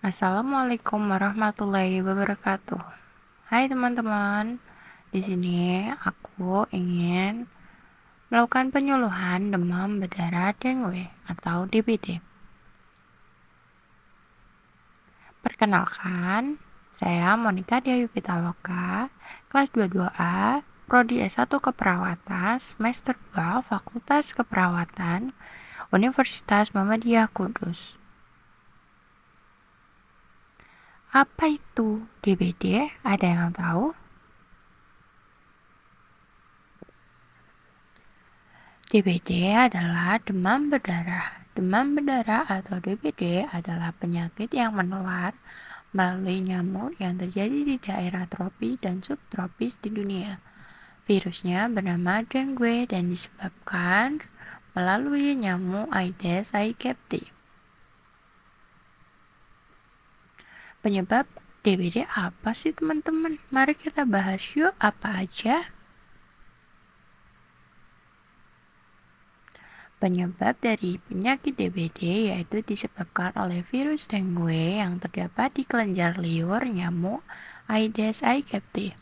Assalamualaikum warahmatullahi wabarakatuh. Hai teman-teman, di sini aku ingin melakukan penyuluhan demam berdarah dengue atau DBD. Perkenalkan, saya Monica Diayu Pitaloka, kelas 22A, Prodi S1 Keperawatan, semester 2, Fakultas Keperawatan, Universitas Muhammadiyah Kudus. Apa itu DBD? Ada yang tahu? DBD adalah demam berdarah. Demam berdarah atau DBD adalah penyakit yang menular melalui nyamuk yang terjadi di daerah tropis dan subtropis di dunia. Virusnya bernama dengue dan disebabkan melalui nyamuk Aedes aegypti. Penyebab DBD apa sih teman-teman? Mari kita bahas yuk, apa aja? Penyebab dari penyakit DBD yaitu disebabkan oleh virus dengue yang terdapat di kelenjar liur nyamuk Aedes aegypti.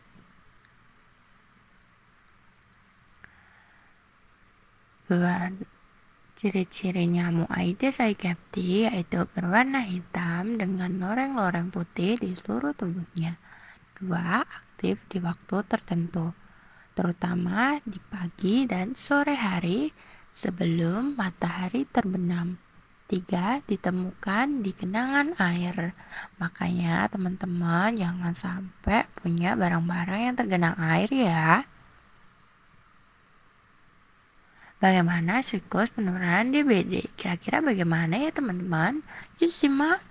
Ciri-ciri nyamuk Aedes aegypti yaitu berwarna hitam dengan loreng-loreng putih di seluruh tubuhnya. 2. Aktif di waktu tertentu, terutama di pagi dan sore hari sebelum matahari terbenam. 3. Ditemukan di genangan air. Makanya teman-teman jangan sampai punya barang-barang yang tergenang air ya. Bagaimana siklus penularan DBD? Kira-kira bagaimana ya teman-teman? Yuk simak.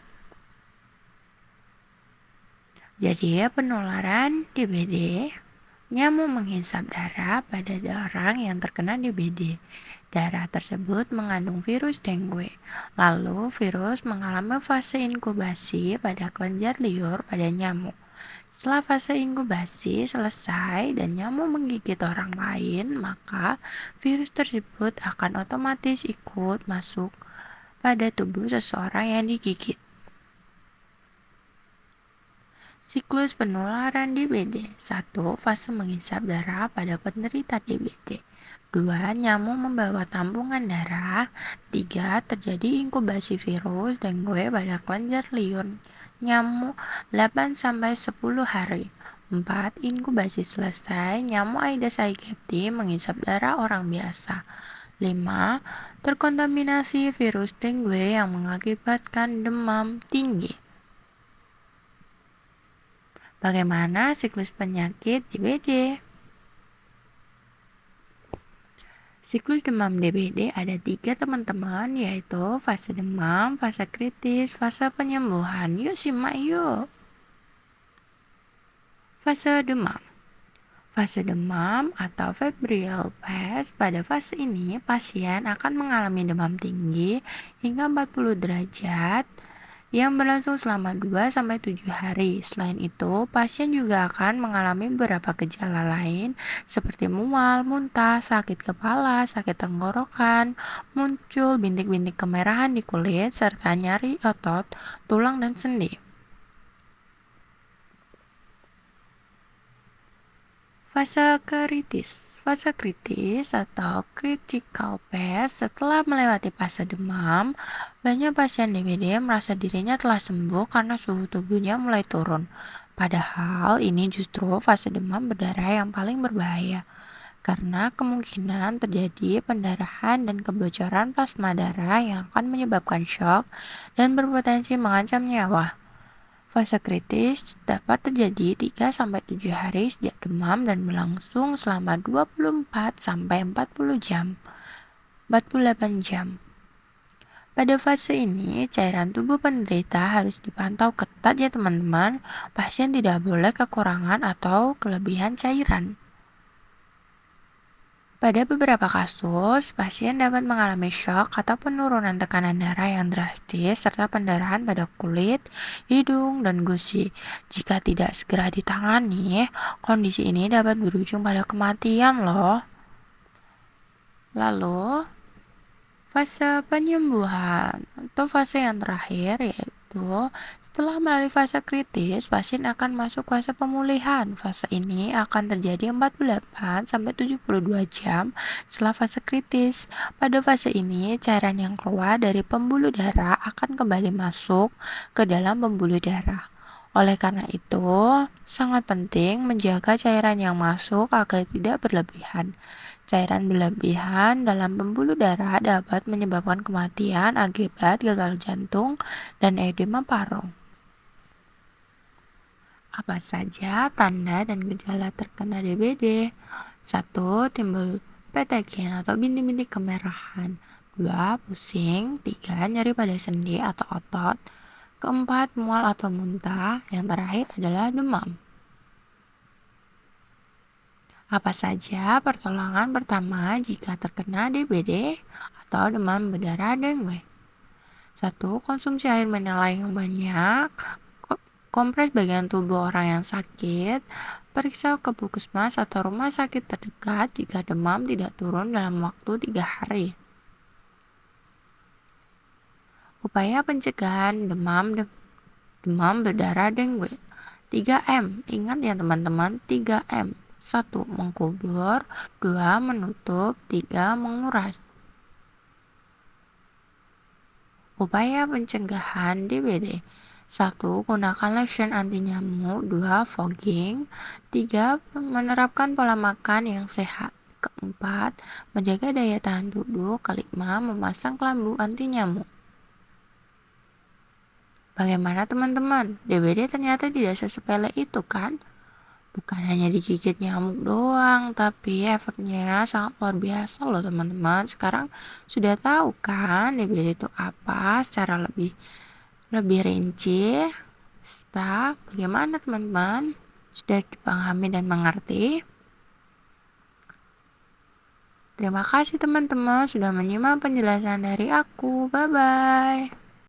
Jadi penularan DBD, nyamuk menghisap darah pada orang yang terkena DBD. Darah tersebut mengandung virus dengue. Lalu virus mengalami fase inkubasi pada kelenjar liur pada nyamuk. Setelah fase inkubasi selesai dan nyamuk menggigit orang lain, maka virus tersebut akan otomatis ikut masuk pada tubuh seseorang yang digigit. Siklus penularan DBD. 1. Fase menghisap darah pada penderita DBD. 2. Nyamuk membawa tampungan darah. 3. Terjadi inkubasi virus dengue pada kelenjar liur nyamuk 8-10 hari. 4. Inkubasi selesai, nyamuk Aedes aegypti menghisap darah orang biasa. 5. Terkontaminasi virus dengue yang mengakibatkan demam tinggi. Bagaimana siklus penyakit DBD? Siklus demam DBD ada 3 teman-teman, yaitu fase demam, fase kritis, fase penyembuhan. Yuk simak yuk. Fase demam. Fase demam atau febrile phase. Pada fase ini pasien akan mengalami demam tinggi hingga 40 derajat yang berlangsung selama 2-7 hari. Selain itu, pasien juga akan mengalami beberapa gejala lain seperti mual, muntah, sakit kepala, sakit tenggorokan, muncul bintik-bintik kemerahan di kulit, serta nyeri otot, tulang, dan sendi. Fase kritis. Fase kritis atau critical phase setelah melewati fase demam, banyak pasien DBD merasa dirinya telah sembuh karena suhu tubuhnya mulai turun. Padahal ini justru fase demam berdarah yang paling berbahaya, karena kemungkinan terjadi pendarahan dan kebocoran plasma darah yang akan menyebabkan shock dan berpotensi mengancam nyawa. Fase kritis dapat terjadi 3-7 hari sejak demam dan berlangsung selama 24-48 jam. Pada fase ini, cairan tubuh penderita harus dipantau ketat ya teman-teman. Pasien tidak boleh kekurangan atau kelebihan cairan. Pada beberapa kasus, pasien dapat mengalami shock atau penurunan tekanan darah yang drastis serta pendarahan pada kulit, hidung, dan gusi. Jika tidak segera ditangani, kondisi ini dapat berujung pada kematian loh. Lalu, fase penyembuhan atau fase yang terakhir itu, setelah melalui fase kritis, pasien akan masuk fase pemulihan. Fase ini akan terjadi 48 sampai 72 jam setelah fase kritis. Pada fase ini, cairan yang keluar dari pembuluh darah akan kembali masuk ke dalam pembuluh darah. Oleh karena itu, sangat penting menjaga cairan yang masuk agar tidak berlebihan. Cairan berlebihan dalam pembuluh darah dapat menyebabkan kematian akibat gagal jantung dan edema paru. Apa saja tanda dan gejala terkena DBD? 1. Timbul petekian atau bintik-bintik kemerahan. 2. Pusing. 3. Nyeri pada sendi atau otot. Keempat, mual atau muntah. Yang terakhir adalah demam. Apa saja pertolongan pertama jika terkena DBD atau demam berdarah dengue? 1. Konsumsi air mineral yang banyak. Kompres bagian tubuh orang yang sakit. Periksa ke puskesmas atau rumah sakit terdekat jika demam tidak turun dalam waktu 3 hari. Upaya pencegahan demam berdarah dengue. 3M. Ingat ya teman-teman, 3M. 1. Mengkubur. 2. Menutup. 3. Menguras. Upaya pencegahan DBD. 1. Gunakan lotion anti nyamuk. 2. Fogging. 3. Menerapkan pola makan yang sehat. Keempat, menjaga daya tahan tubuh. Kelima, memasang kelambu anti nyamuk. Bagaimana teman-teman? DBD ternyata tidak sesepele itu kan? Bukan hanya digigit nyamuk doang, tapi efeknya sangat luar biasa loh teman-teman. Sekarang sudah tahu kan DBD itu apa secara lebih rinci. Bagaimana teman-teman? Sudah dipahami dan mengerti? Terima kasih teman-teman sudah menyimak penjelasan dari aku. Bye-bye.